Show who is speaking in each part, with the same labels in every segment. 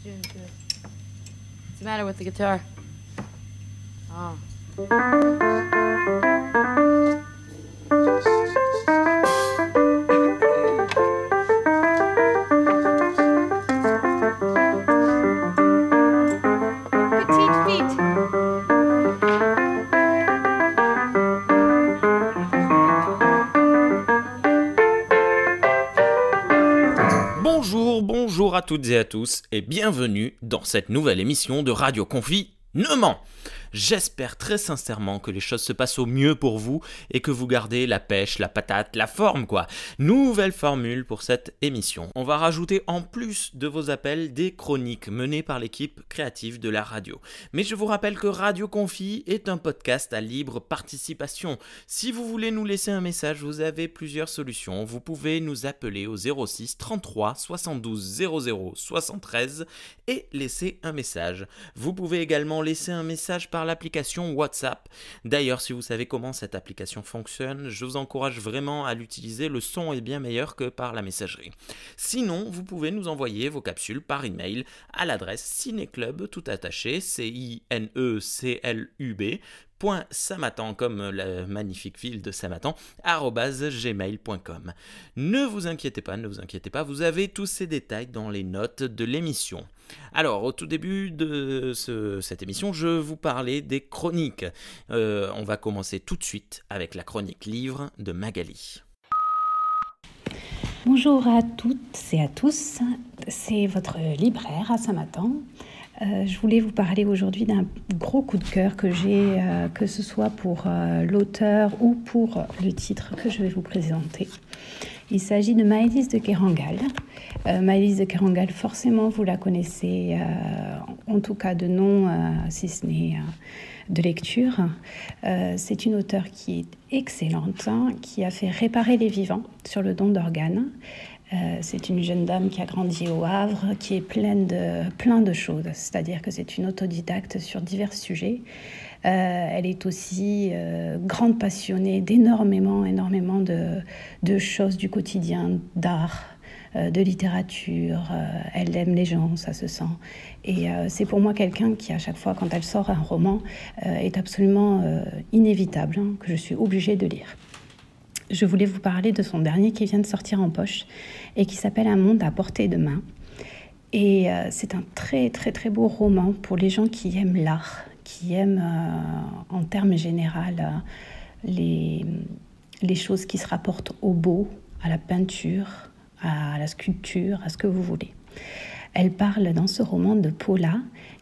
Speaker 1: What's the matter with the guitar? Oh. Petite feet.
Speaker 2: Bonjour à toutes et à tous et bienvenue dans cette nouvelle émission de Radio Confinement. J'espère très sincèrement que les choses se passent au mieux pour vous et que vous gardez la pêche, la patate, la forme quoi. Nouvelle formule pour cette émission. On va rajouter en plus de vos appels des chroniques menées par l'équipe créative de la radio. Mais je vous rappelle que Radio Confi est un podcast à libre participation. Si vous voulez nous laisser un message, vous avez plusieurs solutions. Vous pouvez nous appeler au 06 33 72 00 73 et laisser un message. Vous pouvez également laisser un message par l'application WhatsApp. D'ailleurs, si vous savez comment cette application fonctionne, je vous encourage vraiment à l'utiliser. Le son est bien meilleur que par la messagerie. Sinon, vous pouvez nous envoyer vos capsules par email à l'adresse cinéclub tout attaché CINECLUB .samatan comme la magnifique ville de Samatan @gmail.com. Ne vous inquiétez pas, vous avez tous ces détails dans les notes de l'émission. Alors, au tout début de cette émission, je vous parlais des chroniques. On va commencer tout de suite avec la chronique livre de Magali.
Speaker 3: Bonjour à toutes et à tous, c'est votre libraire à Samatan. Je voulais vous parler aujourd'hui d'un gros coup de cœur que j'ai, que ce soit pour l'auteur ou pour le titre que je vais vous présenter. Il s'agit de Maëlys de Kerangal. Maëlys de Kerangal, forcément, vous la connaissez, en tout cas de nom, si ce n'est de lecture. C'est une auteure qui est excellente, qui a fait réparer les vivants sur le don d'organes. C'est une jeune dame qui a grandi au Havre, qui est plein de choses. C'est-à-dire que c'est une autodidacte sur divers sujets. Elle est aussi grande passionnée d'énormément de choses du quotidien, d'art, de littérature. Elle aime les gens, ça se sent. Et c'est pour moi quelqu'un qui, à chaque fois, quand elle sort un roman, est absolument inévitable, que je suis obligée de lire. Je voulais vous parler de son dernier qui vient de sortir en poche et qui s'appelle Un monde à portée de main. Et c'est un très beau roman pour les gens qui aiment l'art, qui aiment en termes généraux les choses qui se rapportent au beau, à la peinture, à la sculpture, à ce que vous voulez. Elle parle dans ce roman de Paula,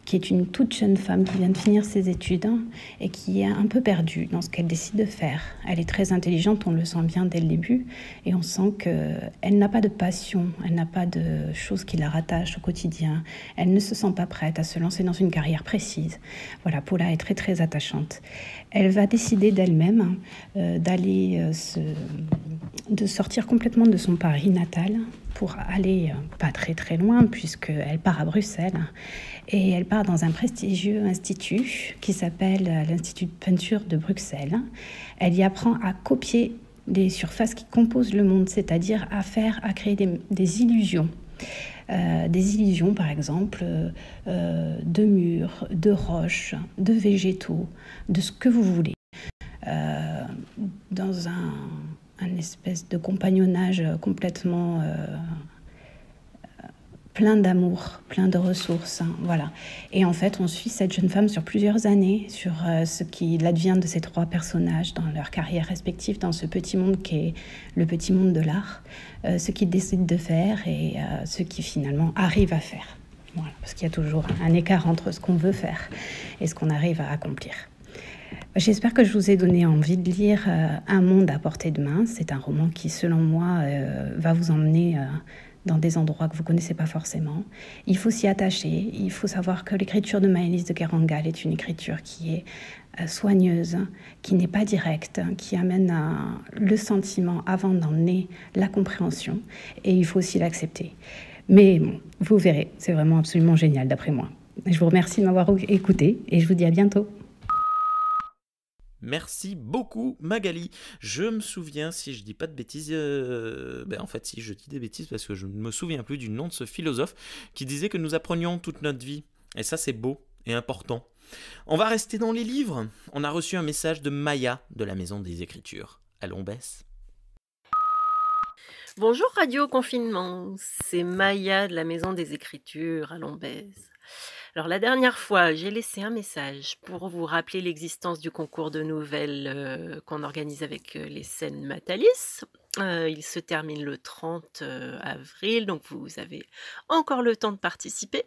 Speaker 3: qui est une toute jeune femme qui vient de finir ses études et qui est un peu perdue dans ce qu'elle décide de faire. Elle est très intelligente, on le sent bien dès le début, et on sent qu'elle n'a pas de passion, elle n'a pas de choses qui la rattachent au quotidien. Elle ne se sent pas prête à se lancer dans une carrière précise. Voilà, Paula est très attachante. Elle va décider d'elle-même de sortir complètement de son Paris natal pour aller pas très loin, puisqu'elle part à Bruxelles. Et elle part dans un prestigieux institut qui s'appelle l'Institut de peinture de Bruxelles. Elle y apprend à copier les surfaces qui composent le monde, c'est-à-dire à créer des illusions. Des illusions, par exemple, de murs, de roches, de végétaux, de ce que vous voulez. Dans un espèce de compagnonnage complètement plein d'amour, plein de ressources, voilà. Et en fait, on suit cette jeune femme sur plusieurs années, sur ce qui advient de ces trois personnages dans leur carrière respective, dans ce petit monde qui est le petit monde de l'art, ce qu'ils décident de faire et ce qu'ils finalement arrivent à faire. Voilà, parce qu'il y a toujours un écart entre ce qu'on veut faire et ce qu'on arrive à accomplir. J'espère que je vous ai donné envie de lire Un monde à portée de main. C'est un roman qui, selon moi, va vous emmener dans des endroits que vous ne connaissez pas forcément. Il faut s'y attacher. Il faut savoir que l'écriture de Maëlys de Kerangal est une écriture qui est soigneuse, qui n'est pas directe, qui amène le sentiment avant d'emmener la compréhension. Et il faut aussi l'accepter. Mais bon, vous verrez, c'est vraiment absolument génial d'après moi. Je vous remercie de m'avoir écouté et je vous dis à bientôt.
Speaker 2: Merci beaucoup Magali. Je me souviens, si je dis pas de bêtises, en fait si je dis des bêtises parce que je ne me souviens plus du nom de ce philosophe qui disait que nous apprenions toute notre vie. Et ça c'est beau et important. On va rester dans les livres. On a reçu un message de Maya de la Maison des Écritures. Allons Bess.
Speaker 4: Bonjour Radio Confinement, c'est Maya de la Maison des Écritures à Lombez. Alors la dernière fois, j'ai laissé un message pour vous rappeler l'existence du concours de nouvelles qu'on organise avec les scènes Matalis. Il se termine le 30 avril, donc vous avez encore le temps de participer.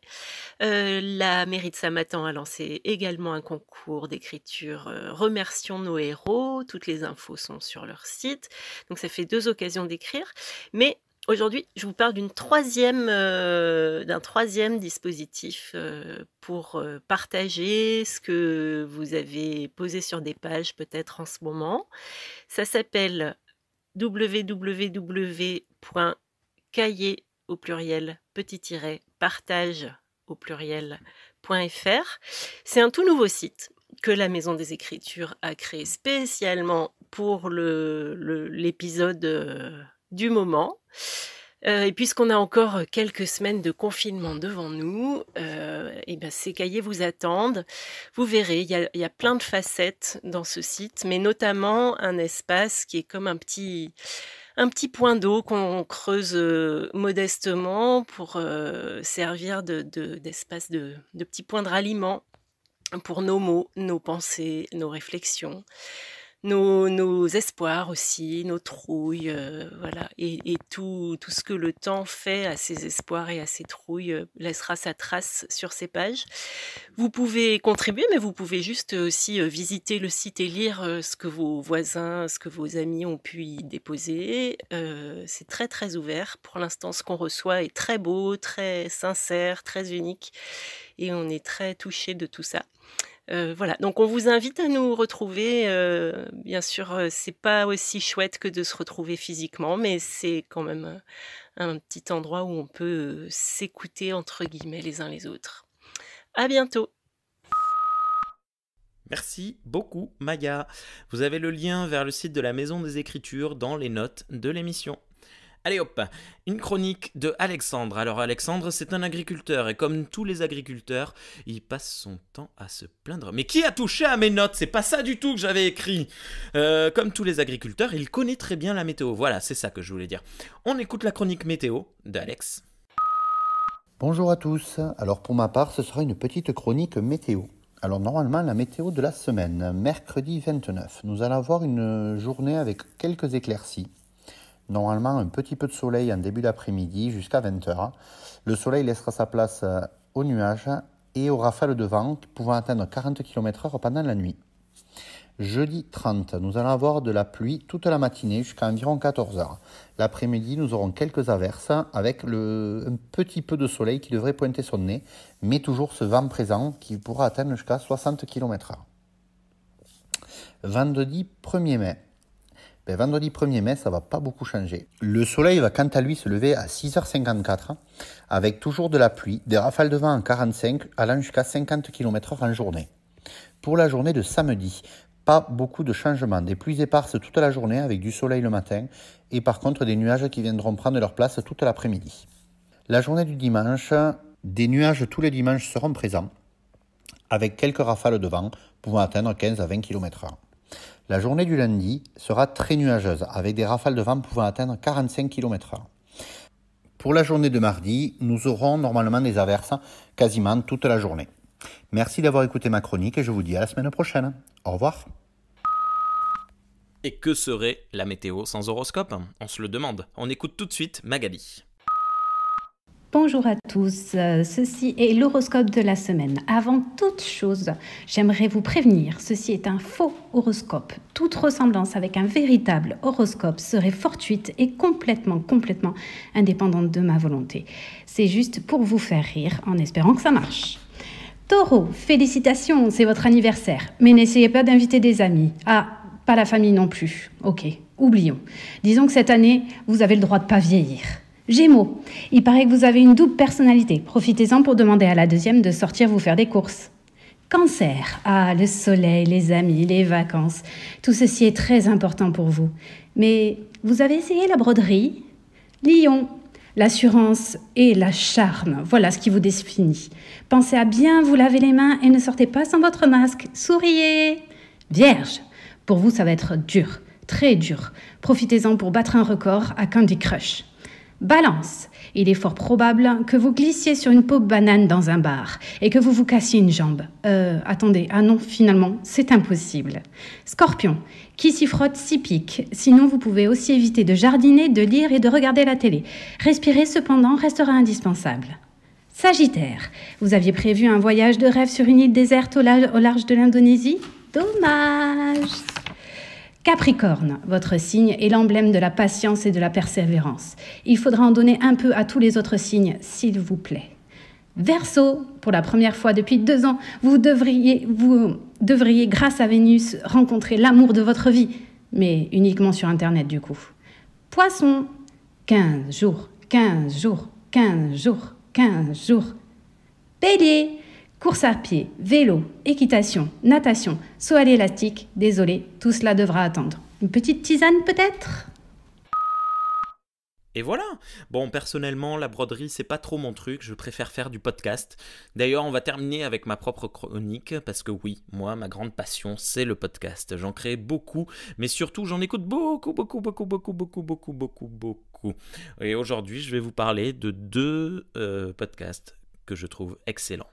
Speaker 4: La mairie de Samatan a lancé également un concours d'écriture Remercions nos héros. Toutes les infos sont sur leur site, donc ça fait 2 occasions d'écrire. Mais aujourd'hui, je vous parle d'un troisième dispositif pour partager ce que vous avez posé sur des pages peut-être en ce moment. Ça s'appelle www.cahier au pluriel partage au pluriel.fr. C'est un tout nouveau site que la Maison des Écritures a créé spécialement pour l'épisode du moment. Et puisqu'on a encore quelques semaines de confinement devant nous, ces cahiers vous attendent. Vous verrez, il y a plein de facettes dans ce site, mais notamment un espace qui est comme un petit point d'eau qu'on creuse modestement pour servir d'espace de petits points de ralliement pour nos mots, nos pensées, nos réflexions. Nos espoirs aussi, nos trouilles, voilà. Et tout ce que le temps fait à ces espoirs et à ces trouilles laissera sa trace sur ces pages. Vous pouvez contribuer, mais vous pouvez juste aussi visiter le site et lire ce que vos voisins, ce que vos amis ont pu y déposer. C'est très très ouvert. Pour l'instant, ce qu'on reçoit est très beau, très sincère, très unique. Et on est très touchés de tout ça. Voilà, donc on vous invite à nous retrouver. Bien sûr, c'est pas aussi chouette que de se retrouver physiquement, mais c'est quand même un petit endroit où on peut s'écouter entre guillemets les uns les autres. À bientôt.
Speaker 2: Merci beaucoup Maya. Vous avez le lien vers le site de la Maison des Écritures dans les notes de l'émission. Allez hop, une chronique de Alexandre. Alors Alexandre, c'est un agriculteur et comme tous les agriculteurs, il passe son temps à se plaindre. Mais qui a touché à mes notes? C'est pas ça du tout que j'avais écrit. Comme tous les agriculteurs, il connaît très bien la météo. Voilà, c'est ça que je voulais dire. On écoute la chronique météo d'Alex.
Speaker 5: Bonjour à tous. Alors pour ma part, ce sera une petite chronique météo. Alors normalement, la météo de la semaine, mercredi 29, nous allons avoir une journée avec quelques éclaircies. Normalement, un petit peu de soleil en début d'après-midi jusqu'à 20h. Le soleil laissera sa place aux nuages et aux rafales de vent pouvant atteindre 40 km/h pendant la nuit. Jeudi 30, nous allons avoir de la pluie toute la matinée jusqu'à environ 14h. L'après-midi, nous aurons quelques averses avec un petit peu de soleil qui devrait pointer son nez, mais toujours ce vent présent qui pourra atteindre jusqu'à 60 km/h. Vendredi 1er mai. Vendredi 1er mai, ça ne va pas beaucoup changer. Le soleil va quant à lui se lever à 6h54 avec toujours de la pluie, des rafales de vent en 45 allant jusqu'à 50 km/h en journée. Pour la journée de samedi, pas beaucoup de changements, des pluies éparses toute la journée avec du soleil le matin et par contre des nuages qui viendront prendre leur place toute l'après-midi. La journée du dimanche, des nuages tous les dimanches seront présents avec quelques rafales de vent pouvant atteindre 15 à 20 km/h. La journée du lundi sera très nuageuse, avec des rafales de vent pouvant atteindre 45 km/h. Pour la journée de mardi, nous aurons normalement des averses quasiment toute la journée. Merci d'avoir écouté ma chronique et je vous dis à la semaine prochaine. Au revoir.
Speaker 2: Et que serait la météo sans horoscope? On se le demande. On écoute tout de suite Magali.
Speaker 3: Bonjour à tous, ceci est l'horoscope de la semaine. Avant toute chose, j'aimerais vous prévenir, ceci est un faux horoscope. Toute ressemblance avec un véritable horoscope serait fortuite et complètement indépendante de ma volonté. C'est juste pour vous faire rire en espérant que ça marche. Taureau, félicitations, c'est votre anniversaire, mais n'essayez pas d'inviter des amis. Ah, pas la famille non plus. Ok, oublions. Disons que cette année, vous avez le droit de pas vieillir. Gémeaux, il paraît que vous avez une double personnalité. Profitez-en pour demander à la deuxième de sortir vous faire des courses. Cancer, le soleil, les amis, les vacances, tout ceci est très important pour vous. Mais vous avez essayé la broderie ? Lion, l'assurance et la charme, voilà ce qui vous définit. Pensez à bien vous laver les mains et ne sortez pas sans votre masque. Souriez. Vierge, pour vous ça va être dur, très dur. Profitez-en pour battre un record à Candy Crush. Balance, il est fort probable que vous glissiez sur une peau banane dans un bar et que vous vous cassiez une jambe. Attendez, non, finalement, c'est impossible. Scorpion, qui s'y frotte s'y pique. Sinon, vous pouvez aussi éviter de jardiner, de lire et de regarder la télé. Respirer, cependant, restera indispensable. Sagittaire, vous aviez prévu un voyage de rêve sur une île déserte au large de l'Indonésie ? Dommage. Capricorne, votre signe est l'emblème de la patience et de la persévérance. Il faudra en donner un peu à tous les autres signes, s'il vous plaît. Verseau, pour la première fois depuis 2 ans, vous devriez, grâce à Vénus, rencontrer l'amour de votre vie, mais uniquement sur Internet du coup. Poisson, 15 jours, 15 jours, 15 jours, 15 jours. Bélier, course à pied, vélo, équitation, natation, saut à l'élastique, désolé, tout cela devra attendre. Une petite tisane peut-être ?
Speaker 2: Et voilà. Bon, personnellement, la broderie, c'est pas trop mon truc. Je préfère faire du podcast. D'ailleurs, on va terminer avec ma propre chronique parce que oui, moi, ma grande passion, c'est le podcast. J'en crée beaucoup, mais surtout, j'en écoute beaucoup. Et aujourd'hui, je vais vous parler de 2 podcasts que je trouve excellents.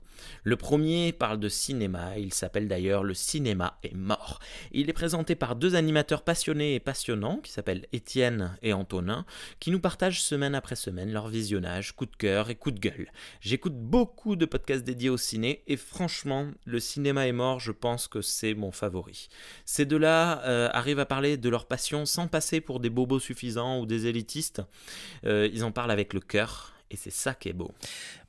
Speaker 2: Le premier parle de cinéma, il s'appelle d'ailleurs « Le cinéma est mort ». Il est présenté par 2 animateurs passionnés et passionnants qui s'appellent Étienne et Antonin, qui nous partagent semaine après semaine leur visionnage, coup de cœur et coup de gueule. J'écoute beaucoup de podcasts dédiés au ciné et franchement, Le cinéma est mort, je pense que c'est mon favori. Ces 2-là arrivent à parler de leur passion sans passer pour des bobos suffisants ou des élitistes. Ils en parlent avec le cœur. Et c'est ça qui est beau.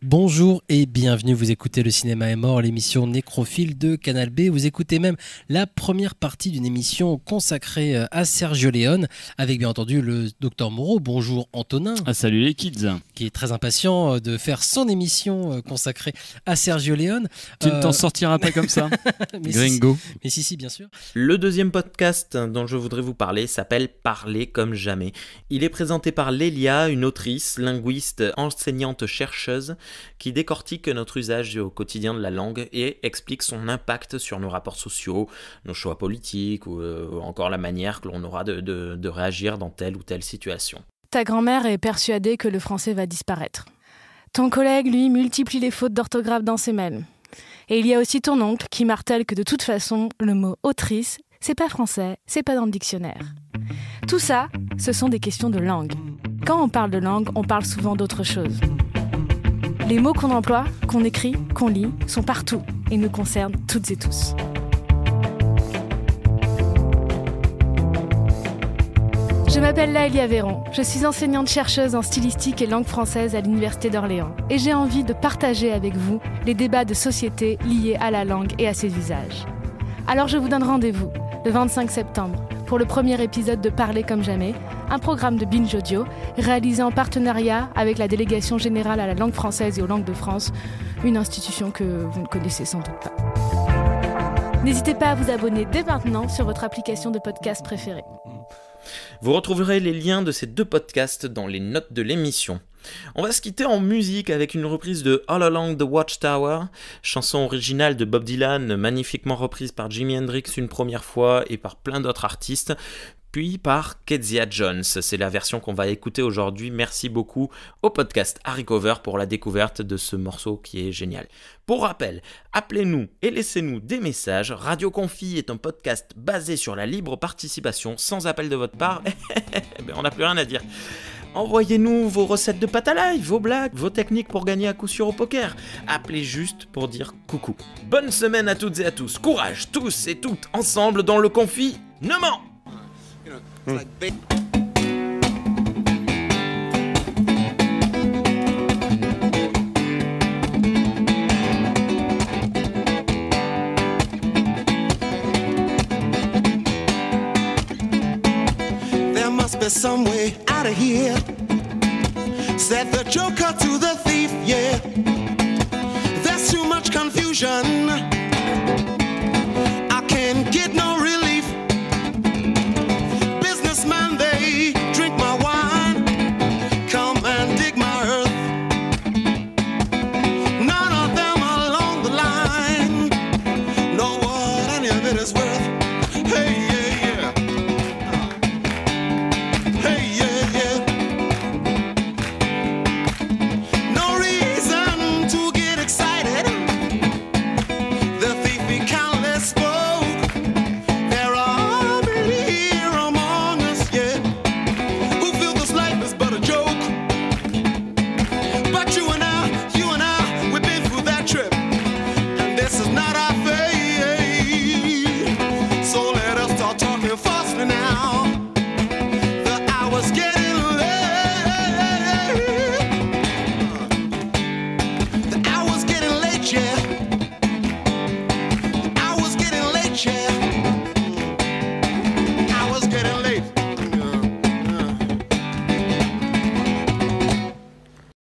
Speaker 6: Bonjour et bienvenue, vous écoutez Le Cinéma est mort, l'émission nécrophile de Canal B. Vous écoutez même la première partie d'une émission consacrée à Sergio Leone, avec bien entendu le Dr Moreau. Bonjour Antonin.
Speaker 7: Salut les kids.
Speaker 6: Qui est très impatient de faire son émission consacrée à Sergio Leone.
Speaker 7: Tu ne t'en sortiras pas comme ça, Gringo.
Speaker 6: Mais si, bien sûr.
Speaker 2: Le deuxième podcast dont je voudrais vous parler s'appelle « Parler comme jamais ». Il est présenté par Lélia, une autrice, linguiste, enseignante-chercheuse qui décortique notre usage au quotidien de la langue et explique son impact sur nos rapports sociaux, nos choix politiques ou encore la manière que l'on aura de réagir dans telle ou telle situation.
Speaker 1: Ta grand-mère est persuadée que le français va disparaître. Ton collègue, lui, multiplie les fautes d'orthographe dans ses mails. Et il y a aussi ton oncle qui martèle que de toute façon, le mot autrice, c'est pas français, c'est pas dans le dictionnaire. Tout ça, ce sont des questions de langue. Quand on parle de langue, on parle souvent d'autre chose. Les mots qu'on emploie, qu'on écrit, qu'on lit, sont partout et nous concernent toutes et tous. Je m'appelle Laëlia Véron, je suis enseignante-chercheuse en stylistique et langue française à l'Université d'Orléans et j'ai envie de partager avec vous les débats de société liés à la langue et à ses usages. Alors je vous donne rendez-vous le 25 septembre pour le premier épisode de Parler comme jamais, un programme de Binge Audio réalisé en partenariat avec la Délégation générale à la langue française et aux langues de France, une institution que vous ne connaissez sans doute pas. N'hésitez pas à vous abonner dès maintenant sur votre application de podcast préférée.
Speaker 2: Vous retrouverez les liens de ces 2 podcasts dans les notes de l'émission. On va se quitter en musique avec une reprise de All Along the Watchtower, chanson originale de Bob Dylan, magnifiquement reprise par Jimi Hendrix une première fois et par plein d'autres artistes, puis par Kezia Jones. C'est la version qu'on va écouter aujourd'hui. Merci beaucoup au podcast Harry Cover pour la découverte de ce morceau qui est génial. Pour rappel, appelez-nous et laissez-nous des messages. Radio Confi est un podcast basé sur la libre participation, sans appel de votre part. On n'a plus rien à dire. Envoyez-nous vos recettes de pâte à l'ail, vos blagues, vos techniques pour gagner à coup sûr au poker. Appelez juste pour dire coucou. Bonne semaine à toutes et à tous. Courage, tous et toutes, ensemble dans le confinement.
Speaker 8: There must be some way out of here. Said the joker to the thief, yeah. There's too much confusion. what you and